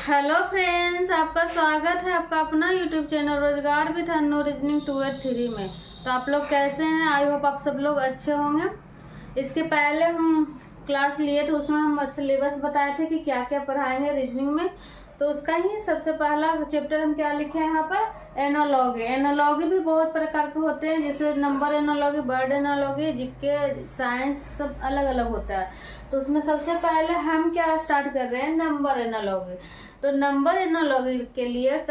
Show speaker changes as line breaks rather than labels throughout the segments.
Hello friends, आपका स्वागत है आपका अपना यूट्यूब चैनल रोजगार विद अन्नू रीजनिंग 283 में। तो आप लोग कैसे हैं? आई होप आप सब लोग अच्छे होंगे। इसके पहले हम क्लास लिए थे, उसमें हम सिलेबस बताए थे कि क्या क्या पढ़ाएंगे रीजनिंग में। तो उसका ही सबसे पहला चैप्टर हम क्या लिखे हैं यहाँ पर, एनालॉगी। एनालॉगी भी बहुत प्रकार के होते हैं, जैसे number analogy, word analogy, GK, science, सब अलग अलग होता है। तो उसमें सबसे पहले हम क्या स्टार्ट कर रहे हैं, नंबर एनालॉगी। तो नंबर एनालॉगी के लिए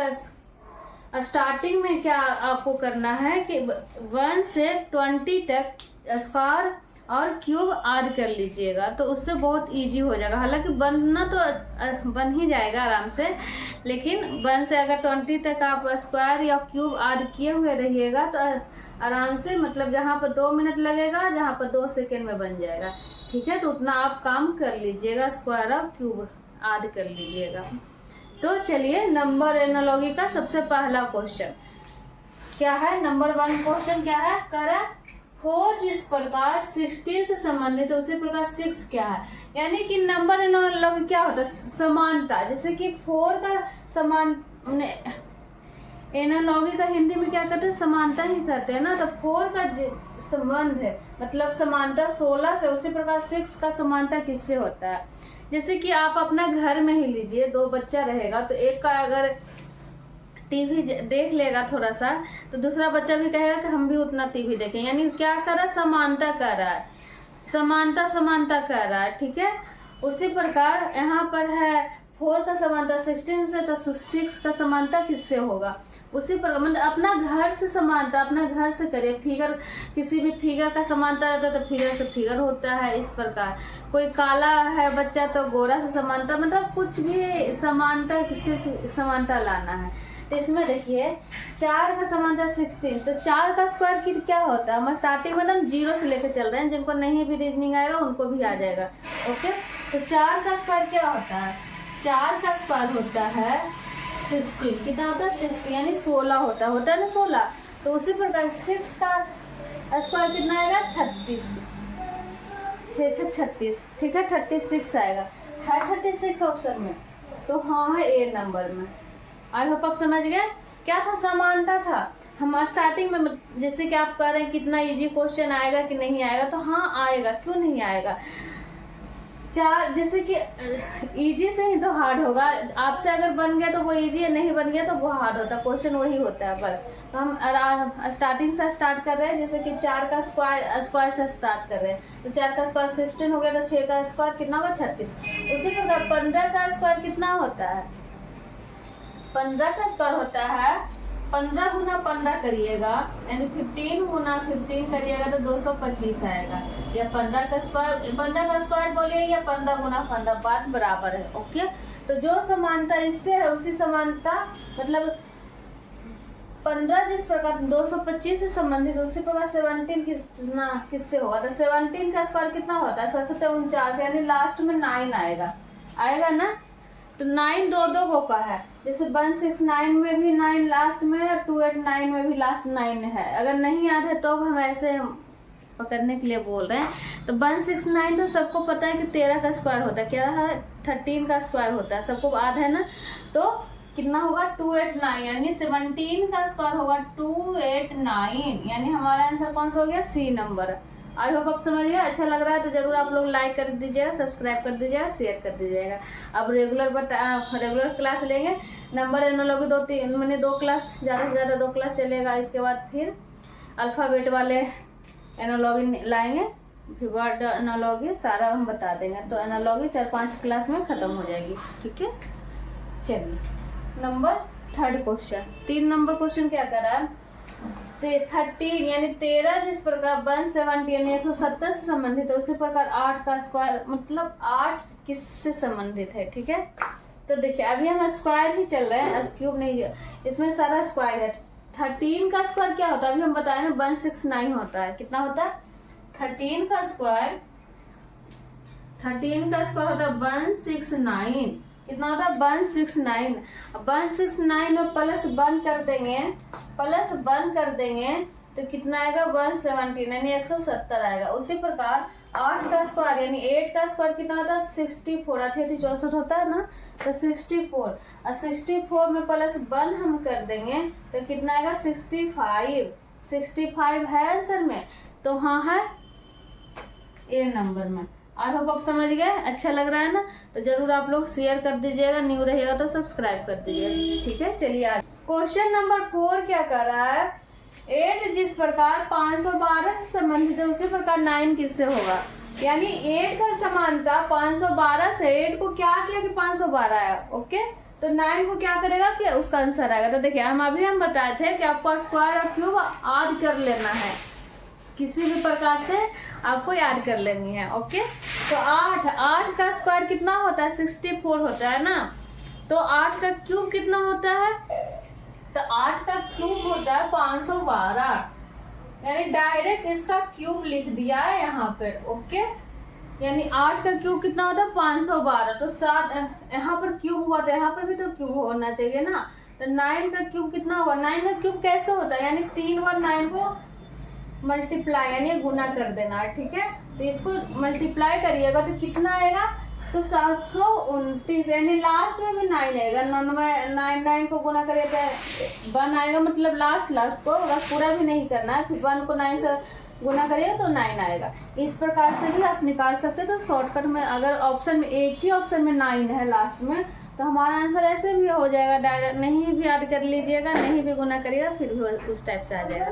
स्टार्टिंग में क्या आपको करना है कि 1 से 20 तक स्क्वायर और क्यूब ऐड कर लीजिएगा, तो उससे बहुत इजी हो जाएगा। हालांकि बनना तो बन ही जाएगा आराम से, लेकिन 1 से अगर 20 तक आप स्क्वायर या क्यूब ऐड किए हुए रहिएगा तो आराम से, मतलब जहाँ पर 2 मिनट लगेगा, जहाँ पर 2 सेकेंड में बन जाएगा। ठीक है, तो उतना आप काम कर लीजिएगा, स्क्वायर और क्यूब ऐड कर लीजिएगा। तो चलिए, नंबर एनालॉगी का सबसे पहला क्वेश्चन क्या है। नंबर 1 क्वेश्चन क्या है, करा 4 जिस प्रकार 16 से संबंधित है उसी प्रकार 6 क्या है। यानी कि नंबर एनालॉगी क्या होता है, समानता। जैसे कि 4 का समान, एनालॉगी का हिंदी में क्या कहते हैं, समानता ही कहते हैं ना। तो 4 का संबंध है, मतलब समानता 16 से, उसी प्रकार 6 का समानता किससे होता है। जैसे कि आप अपना घर में ही लीजिए, 2 बच्चा रहेगा, तो एक का अगर टीवी देख लेगा थोड़ा सा, तो दूसरा बच्चा भी कहेगा कि हम भी उतना टीवी देखें। यानी क्या कर रहा है, समानता कर रहा है, समानता कर रहा है। ठीक है, उसी प्रकार यहाँ पर है 4 का समानता 16 से, तो 6 का समानता किससे होगा, उसी पर, मतलब अपना घर से समानता, अपना घर से करिए। फिगर, किसी भी फिगर का समानता रहता है तो फिगर से फिगर होता है। इस प्रकार कोई काला है बच्चा तो गोरा से समानता, मतलब कुछ भी समानता, किसी समानता लाना है। तो इसमें देखिए 4 का समानता 16, तो 4 का स्क्वायर की क्या होता है। हम स्टार्टिंग में एकदम 0 से लेकर चल रहे हैं, जिनको नहीं भी रीजनिंग आएगा उनको भी आ जाएगा। ओके, तो 4 का स्क्वायर क्या होता है, 4 का स्क्वायर होता है 16। कितना होता है, 60, यानी 16 होता है ना 16। तो उसी प्रकार 6 का स्क्वायर कितना आएगा, 36, 36। ठीक है, 36 आएगा, है 36 ऑप्शन में, तो हाँ है ए नंबर में। आई होप आप समझ गए क्या था, समानता था। हम स्टार्टिंग में, जैसे कि आप कह रहे हैं कितना इजी क्वेश्चन आएगा कि नहीं आएगा, तो हाँ आएगा, क्यों नहीं आएगा। 4, जैसे कि इजी से ही तो हार्ड होगा। आपसे अगर बन गया तो वो इजी है, नहीं बन गया तो वो हार्ड होता है। क्वेश्चन वही होता है बस। तो हम स्टार्टिंग से स्टार्ट कर रहे हैं, जैसे कि 4 का स्क्वायर से स्टार्ट कर रहे हैं। तो 4 का स्क्वायर 16 हो गया, तो 6 का स्क्वायर कितना होगा, 36। उसी प्रकार 15 का स्क्वायर कितना होता है, 15 का स्क्वायर होता है 15 गुना 15 करिएगा, यानी 15 गुना 15 करिएगा तो 225 आएगा। या 15 का स्क्वायर बोलिए, या 15 गुना 15, बात बराबर है। ओके, तो जो समानता इससे है उसी समानता, मतलब 15 जिस प्रकार 225 से संबंधित, उसी प्रकार 17 किससे होगा। तो 17 का स्क्वायर कितना होता है, 749, यानी लास्ट में 9 आएगा ना। तो 9 दो का है, जैसे 169 में भी 9 लास्ट में है, 289 में भी लास्ट 9 है। अगर नहीं याद है तो हम ऐसे पकड़ने के लिए बोल रहे हैं। तो 169 तो सबको पता है कि 13 का स्क्वायर होता है, क्या है 13 का स्क्वायर होता है, सबको याद है ना। तो कितना होगा, 289, यानी 17 का स्क्वायर होगा 289, यानी हमारा आंसर कौन सा हो गया, सी नंबर। आई होप आप समझ गए। अच्छा लग रहा है तो जरूर आप लोग लाइक कर दीजिएगा, सब्सक्राइब कर दीजिएगा, शेयर कर दीजिएगा। अब रेगुलर क्लास लेंगे। नंबर एनालॉगी 2 क्लास, ज़्यादा से ज़्यादा 2 क्लास चलेगा। इसके बाद फिर अल्फ़ाबेट वाले एनालॉगी लाएंगे, फिर वर्ड एनालॉगी, सारा हम बता देंगे। तो एनालॉगी 4-5 क्लास में ख़त्म हो जाएगी। ठीक है, चलिए नंबर 3 क्वेश्चन। 3 नंबर क्वेश्चन क्या कर रहा है, 13 यानी 13 जिस प्रकार 170 यानी 170 से संबंधित है, उसी प्रकार 8 का स्क्वायर, मतलब 8 किससे संबंधित है। ठीक है, तो देखिए अभी हम स्क्वायर ही चल रहे हैं, क्यूब नहीं, इसमें सारा स्क्वायर है। 13 का स्क्वायर क्या होता है, अभी हम बताए ना 169 होता है। कितना होता है, 13 का स्क्वायर होता है 169। कितना होता है, 169। 169 में प्लस 1 कर देंगे तो कितना आएगा, 170, यानी 170 आएगा। उसी प्रकार 8 का स्क्वायर यानी 8 का स्क्वायर कितना होता है 64, 8 64 होता है ना, तो 64 और 64 में प्लस 1 हम कर देंगे तो कितना आएगा 65, 65 है आंसर में, तो हाँ है ए नंबर में। आई होप आप समझ गए, अच्छा लग रहा है ना, तो जरूर आप लोग शेयर कर दीजिएगा, न्यू रहेगा तो सब्सक्राइब कर दीजिएगा, ठीक है। चलिए आज क्वेश्चन नंबर 4 क्या कर रहा है, 8 जिस प्रकार 512 से संबंधित है उसी प्रकार 9 किससे होगा, यानी 8 का समानता 512 से 8 को क्या किया कि 512 आया, ओके, तो 9 को क्या करेगा कि उसका आंसर आएगा। तो देखिए हम बताए थे कि आपको स्क्वायर और क्यूब ऐड कर लेना है, किसी भी प्रकार से आपको याद कर लेनी है, ओके। तो 8 का स्क्वायर कितना होता है 64 होता है ना, तो 8 का क्यूब कितना होता है, तो 8 का क्यूब होता है 512, यानी डायरेक्ट इसका क्यूब लिख दिया है यहाँ पर, ओके। यानी 8 का क्यूब कितना होता है 512, तो 7 यहाँ पर क्यूब हुआ, तो यहाँ पर भी तो क्यूब होना चाहिए ना, तो 9 का क्यूब कितना होगा, 9 का क्यूब कैसे होता है, यानी 3 बार 9 को मल्टीप्लाई यानी गुना कर देना है, ठीक है। तो इसको मल्टीप्लाई करिएगा तो कितना आएगा, तो 729, यानी लास्ट में भी 9 आएगा, 9 को गुना करिए तो 1 आएगा, मतलब लास्ट को अगर पूरा भी नहीं करना है, फिर 1 को 9 से गुना करिए तो 9 आएगा। इस प्रकार से भी आप निकाल सकते हैं। तो शॉर्टकट में अगर ऑप्शन में एक ही ऑप्शन में 9 है लास्ट में, तो हमारा आंसर ऐसे भी हो जाएगा, डायरेक्ट नहीं भी ऐड कर लीजिएगा, नहीं भी गुना करिएगा, फिर भी उस टाइप से आ जाएगा,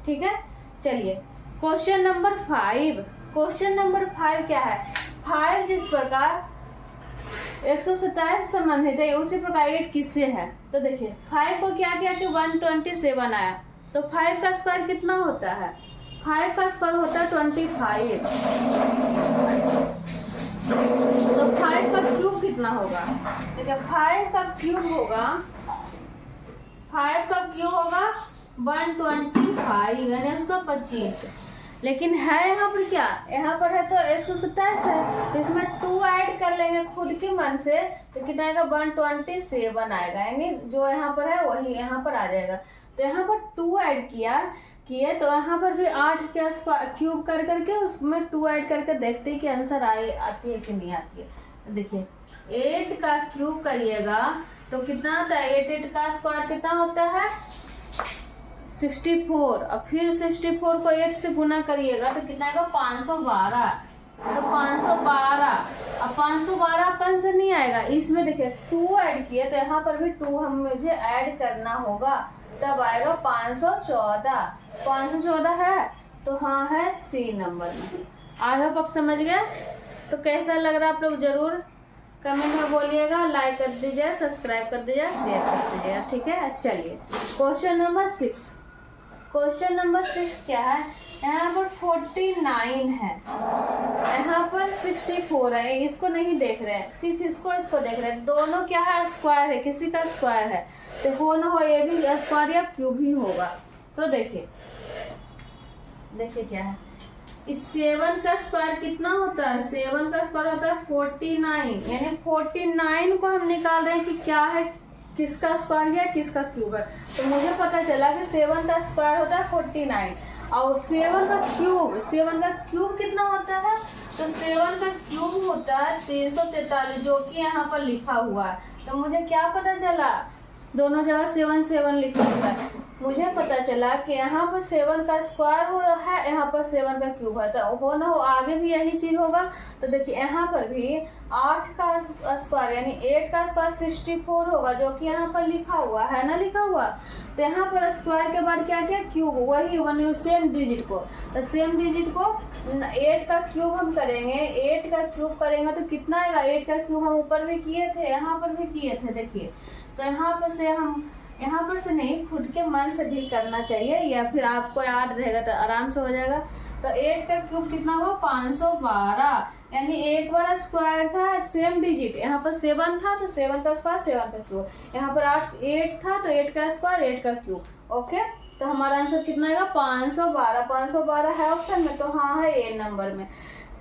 ठीक है। चलिए क्वेश्चन नंबर 5, क्वेश्चन नंबर 5 क्या है, 5 जिस प्रकार 127 संबंधित है उसी प्रकार 8 किससे है, तो देखिए 5 को क्या किया कि 127 आया, तो 5 का स्क्वायर कितना होता है, 5 का स्क्वायर होता है 25, तो 5 का क्यूब कितना होगा, देखिए 5 का क्यूब होगा 125 यानी 125, लेकिन है यहाँ पर क्या, यहाँ पर है तो 127 है, तो इसमें 2 ऐड कर लेंगे खुद के मन से, तो कितना आएगा 127 आएगा, यानी जो यहाँ पर है वही यहाँ पर आ जाएगा। तो यहाँ पर 2 ऐड किए तो यहाँ पर भी 8 के क्यूब कर करके उसमें 2 ऐड करके देखते हैं कि आंसर आती है कि नहीं आती है। देखिए 8 का क्यूब करिएगा तो कितना आता है, 8 का स्क्वायर कितना होता है 64, और फिर 64 को 8 से गुना करिएगा तो कितना आएगा 512, तो 512, अब 512 आपका आंसर नहीं आएगा, इसमें देखिए 2 ऐड किए तो यहाँ पर भी 2 मुझे ऐड करना होगा, तब आएगा 514 है, तो हाँ है सी नंबर में। आई होप आप समझ गए। तो कैसा लग रहा है आप लोग जरूर कमेंट में बोलिएगा, लाइक कर दीजिए, सब्सक्राइब कर दीजिए, शेयर कर दीजिए, ठीक है। चलिए क्वेश्चन नंबर 6, क्वेश्चन नंबर 6 क्या है, यहाँ पर 49 है, यहाँ पर 64 है, इसको नहीं देख रहे हैं, सिर्फ इसको देख रहे हैं, दोनों क्या है स्क्वायर है, किसी का स्क्वायर है, तो हो ना हो ये भी स्क्वायर या क्यूब ही होगा। तो देखिए क्या है, इस 7 का स्क्वायर कितना होता है, 7 का स्क्वायर होता है 49, यानी 49 को हम निकाल रहे हैं कि क्या है, किसका स्क्वायर है किसका क्यूब है। तो मुझे पता चला कि 7 का स्क्वायर होता है 49 और 7 का क्यूब कितना होता है, तो 7 का क्यूब होता है 343, जो कि यहाँ पर लिखा हुआ है। तो मुझे क्या पता चला, दोनों जगह 7 लिखा हुआ है, मुझे पता चला कि यहाँ पर 7 का स्क्वायर है, यहाँ पर 7 का क्यूब है, तो हो ना हो आगे भी यही चीज होगा। तो देखिए यहाँ पर भी 8 का स्क्वायर यानी 8 का स्क्वायर 64 होगा, जो कि यहाँ पर लिखा हुआ है ना, लिखा हुआ। तो यहाँ पर स्क्वायर के बाद क्या किया, क्यूब, वही सेम डिजिट को, तो सेम डिजिट को 8 का क्यूब हम करेंगे, 8 का क्यूब करेंगे तो कितना आएगा, 8 का क्यूब हम ऊपर भी किए थे, यहाँ पर भी किए थे, देखिए। तो यहाँ पर से नहीं, खुद के मन से भी करना चाहिए, या फिर आपको याद रहेगा तो आराम से हो जाएगा। तो 8 का क्यूब कितना हुआ 512, यानी एक बार स्क्वायर था सेम डिजिट, यहाँ पर 7 था तो 7 का स्क्वायर 7 का क्यूब, यहाँ पर 8 था तो 8 का स्क्वायर 8 का क्यूब, ओके। तो हमारा आंसर कितना आएगा 512 है ऑप्शन में, तो हाँ है ए नंबर में।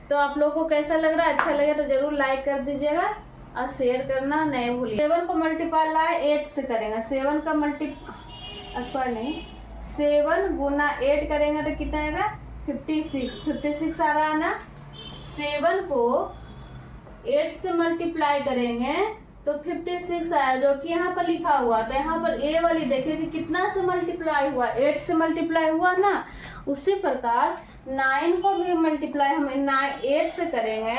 तो आप लोगों को कैसा लग रहा है, अच्छा लगे तो जरूर लाइक कर दीजिएगा और शेयर करना नहीं भूलिए। 7 को मल्टीप्लाई 8 से करेंगे, 7 का स्क्वायर नहीं, 7 गुना 8 करेंगे तो कितना आएगा 56 आ रहा है ना, 7 को 8 से मल्टीप्लाई करेंगे तो 56 आया, जो कि यहाँ पर लिखा हुआ। तो यहाँ पर ए वाली देखिए कि कितना से मल्टीप्लाई हुआ, 8 से मल्टीप्लाई हुआ ना। उसी प्रकार 9 को भी मल्टीप्लाई हम 8 से करेंगे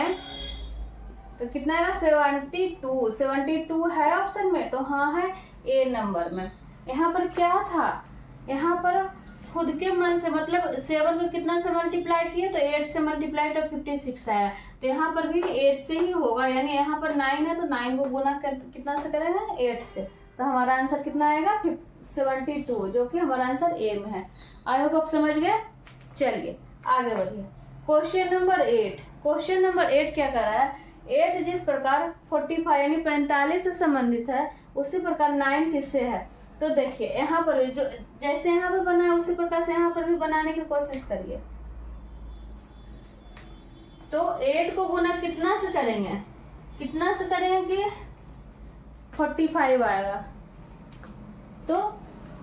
तो कितना है, 72 है ऑप्शन में, तो हाँ है ए नंबर में। यहाँ पर क्या था, यहाँ पर खुद के मन से मतलब 7 को कितना से मल्टीप्लाई किए तो 8 से मल्टीप्लाई तो 56 आया। तो यहाँ पर भी 8 से ही होगा, यानी यहाँ पर 9 है तो 9 को गुना कर कितना से करेंगे 8 से, तो हमारा आंसर कितना आएगा 72, जो कि हमारा आंसर ए में है। आई होप आप समझ गए। चलिए आगे बढ़िए। Question number 8। क्वेश्चन नंबर 8 क्या कर रहा है, 8 जिस प्रकार 45 यानी 45 से संबंधित है, उसी प्रकार 9 किससे है। तो देखिए यहाँ पर जो जैसे यहाँ पर बना है उसी प्रकार से यहाँ पर भी बनाने की कोशिश करिए। तो 8 को गुना कितना से करेंगे, कितना से करेंगे कि 45 आएगा, तो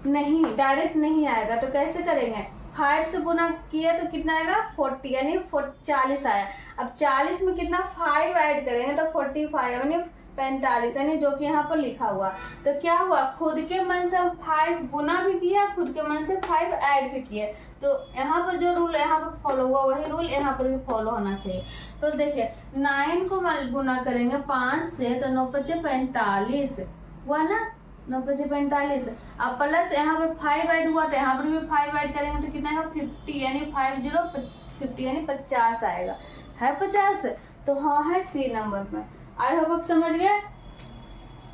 नहीं डायरेक्ट नहीं आएगा। तो कैसे करेंगे, 5 से गुना किया तो कितना आएगा 40 यानी 40 आया। अब 40 में कितना 5 ऐड करेंगे तो 45 यानी 45, यानी जो कि यहाँ पर लिखा हुआ। तो क्या हुआ, खुद के मन से हम 5 गुना भी किया, खुद के मन से 5 ऐड भी किए। तो यहाँ पर जो रूल यहाँ पर फॉलो हुआ वही रूल यहाँ पर भी फॉलो होना चाहिए। तो देखिए 9 को गुना करेंगे 5 से तो 9 5 45 हुआ ना, 9 5 45। अब प्लस यहाँ पर 5 ऐड हुआ तो यहाँ पर भी 5 ऐड करेंगे तो कितना आएगा 50 यानी 50 यानी 50 आएगा, है 50। तो हाँ है सी नंबर में। आई होप आप समझ गए।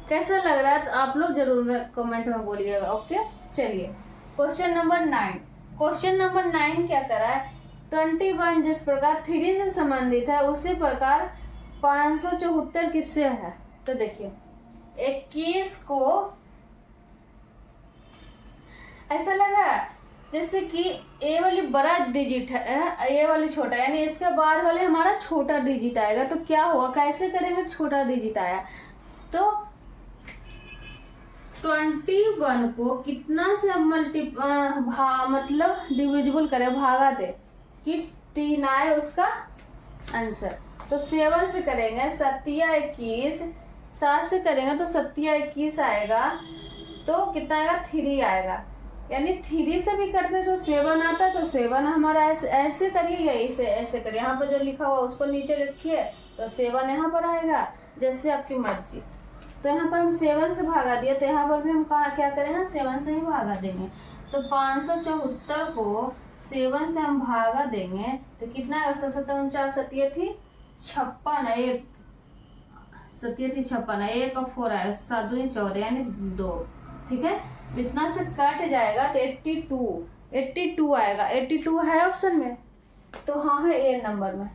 कैसा लग रहा है तो आप लोग जरूर कमेंट में बोलिएगा। ओके चलिए क्वेश्चन नंबर 9। क्वेश्चन नंबर 9 क्या कर रहा है, 21 जिस प्रकार 3 से संबंधित है, उसी प्रकार 574 किससे है। तो देखिए 21 को ऐसा लगा जैसे कि ए वाली बड़ा डिजिट है, ए वाली छोटा, यानी इसके बाद वाले हमारा छोटा डिजिट आएगा। तो क्या हुआ, कैसे करेंगे, छोटा डिजिट आया तो 21 को कितना से मतलब डिविजिबल करें, भागा दे कि 3 आए उसका आंसर। तो 7 से करेंगे 7 21, 7 से करेंगे तो 7 21 आएगा, तो कितना आएगा 3 आएगा। यानी 3 से भी करते तो 7 आता, तो 7 हमारा ऐसे करिए या इसे ऐसे करिए, यहाँ पर जो लिखा हुआ उसको नीचे रखिए तो 7 यहाँ पर आएगा, जैसे आपकी मर्जी। तो यहाँ पर हम 7 से भागा दिए, तो यहाँ पर भी हम कहा क्या करेंगे 7 से ही भागा देंगे। तो 574 को 7 से हम भागा देंगे तो कितना है 7 49 7 थी 56, 1 7 थी 56, 1 और 4 आएगा 7 दूनी 14 यानी 2, ठीक है। इतना से कट जाएगा तो 82 आएगा, 82 है ऑप्शन में, तो हाँ है ए नंबर में।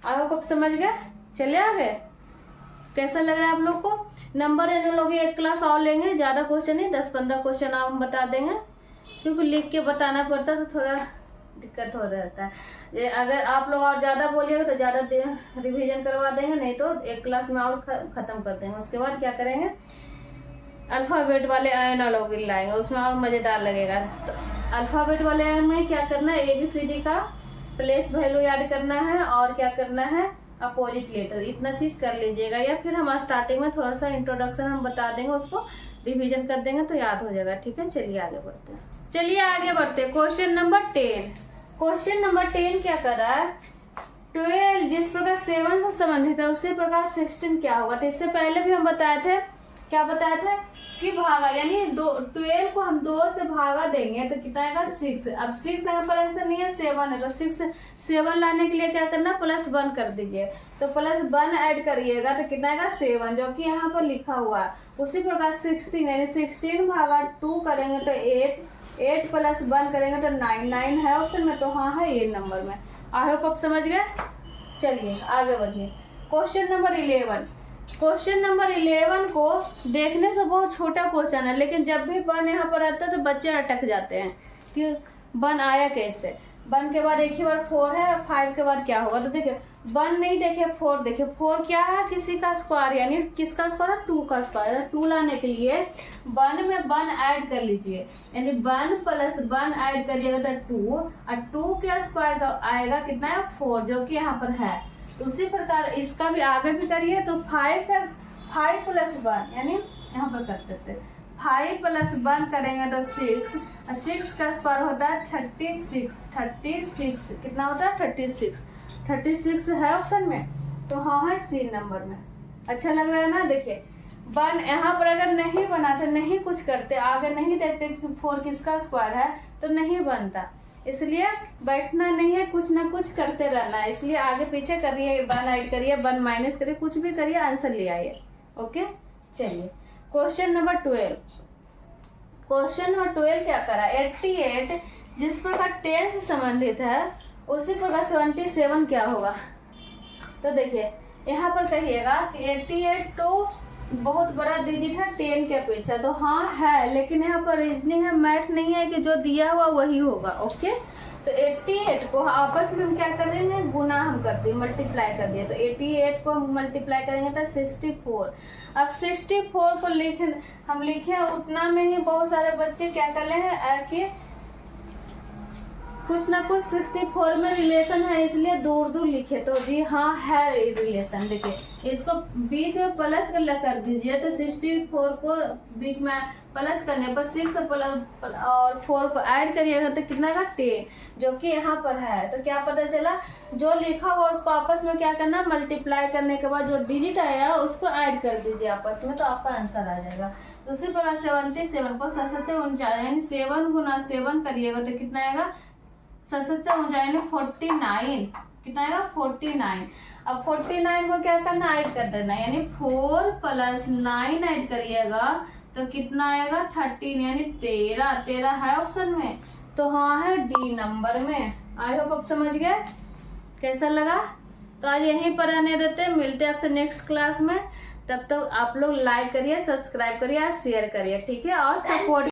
आई होप आप समझ गए। चलिए आगे। कैसा लग रहा है आप लोग को। नंबर इन लोग एक क्लास और लेंगे, ज़्यादा क्वेश्चन नहीं, 10-15 क्वेश्चन आप हम बता देंगे, क्योंकि लिख के बताना पड़ता है तो थोड़ा दिक्कत हो रहता है। अगर आप लोग और ज़्यादा बोलिएगा तो ज़्यादा रिवीजन करवा देंगे, नहीं तो एक क्लास में और ख़त्म कर देंगे। उसके बाद क्या करेंगे, अल्फ़ाबेट वाले एनालॉग लाएंगे, उसमें और मज़ेदार लगेगा। तो अल्फ़ाबेट वाले में क्या करना है, ABCD का प्लेस वैल्यू याद करना है और क्या करना है अपोजिट लेटर, इतना चीज़ कर लीजिएगा। या फिर हम स्टार्टिंग में थोड़ा सा इंट्रोडक्शन हम बता देंगे, उसको रिवीजन कर देंगे तो याद हो जाएगा, ठीक है। चलिए आगे बढ़ते हैं। Question number 10। क्वेश्चन नंबर 10 क्या कर रहा है, 12 जिस प्रकार 7 से संबंधित है, उसी प्रकार 16 क्या होगा। तो इससे पहले भी हम बताए थे, क्या बताया था कि भागा, यानी 12 को हम 2 से भागा देंगे तो कितना आएगा 6। अब 6 यहाँ पर ऐसा नहीं है, 7 है, तो 7 लाने के लिए क्या करना, +1 कर दीजिए। तो +1 ऐड करिएगा तो कितना आएगा 7, जो कि यहाँ पर लिखा हुआ है। उसी प्रकार 16 यानी 16 भागा 2 करेंगे तो 8 +1 करेंगे तो 9 है ऑप्शन में, तो हाँ है ये नंबर में। आई होप आप समझ गए। चलिए आगे बढ़िए। Question number 11। क्वेश्चन नंबर 11 को देखने से बहुत छोटा क्वेश्चन है, लेकिन जब भी 1 यहाँ पर आता है तो बच्चे अटक जाते हैं कि 1 आया कैसे। 1 के बाद एक ही बार 4 है, 5 के बाद क्या होगा। तो देखिए 1 नहीं देखिए 4 देखिए, 4 क्या है, किसी का स्क्वायर, यानी किसका स्क्वायर है 2 का स्क्वायर। 2 लाने के लिए 1 में 1 ऐड कर लीजिए, यानी 1 + 1 ऐड करिएगा तो 2, और 2 के स्क्वायर का आएगा कितना है 4, जो कि यहाँ पर है। तो उसी प्रकार इसका भी आगे भी करिए। तो 5 प्लस 1 यानी यहाँ पर कर देते हैं 5 प्लस 1 करेंगे तो 6, 6 का स्क्वायर होता है 36। कितना होता है 36 है ऑप्शन में, तो हाँ है सी नंबर में। अच्छा लग रहा है ना। देखिए 1 यहाँ पर अगर नहीं बनाते, नहीं कुछ करते, आगे नहीं देखते कि 4 किसका स्क्वायर है तो नहीं बनता। इसलिए बैठना नहीं है, कुछ ना कुछ करते रहना है। इसलिए आगे पीछे करिए, 1 ऐड करिए, 1 माइनस करिए, कुछ भी करिए, आंसर ले आइए। ओके चलिए क्वेश्चन नंबर 12। क्वेश्चन नंबर 12 क्या करा, 88 जिस प्रकार 10 से संबंधित है उसी प्रकार 77 क्या होगा। तो देखिए यहाँ पर कहिएगा कि 88 तो बहुत बड़ा डिजिट है 10 के अपेक्षा, तो हाँ है, लेकिन यहाँ पर रीजनिंग है, मैथ नहीं है कि जो दिया हुआ वही होगा। ओके तो 88 को आपस में हम क्या करेंगे, गुना हम कर दिए, मल्टीप्लाई कर दिए। तो 88 को हम मल्टीप्लाई करेंगे तो 64। अब 64 को हम लिखे उतना में ही बहुत सारे बच्चे क्या कर रहे हैं कि कुछ ना कुछ 64 में रिलेशन है, इसलिए दूर दूर लिखे। तो जी हाँ है रिलेशन। देखिए इसको बीच में प्लस कर दीजिए, तो 64 को बीच में प्लस करने पर 6 और 4 को ऐड करिएगा तो कितना का 10, जो कि यहाँ पर है। तो क्या पता चला, जो लिखा हुआ उसको आपस में क्या करना, मल्टीप्लाई करने के बाद जो डिजिट आया उसको ऐड कर दीजिए आपस में, तो आपका आंसर आ जाएगा। दूसरी प्रकार 77 को 7 यानी 7 गुना 7 करिएगा तो कितना आएगा, 49। कितना आएगा 49। अब 49 को क्या करना, ऐड कर देना, यानी 4 प्लस 9 ऐड करिएगा तो कितना आएगा 13 यानी 13 है ऑप्शन में, तो हाँ है डी नंबर में। आई होप आप समझ गए। कैसा लगा, तो आज यहीं पर रहने देते हैं, मिलते हैं आपसे नेक्स्ट क्लास में। तब तक आप लोग लाइक करिए, सब्सक्राइब करिए, शेयर करिए, ठीक है, और सपोर्ट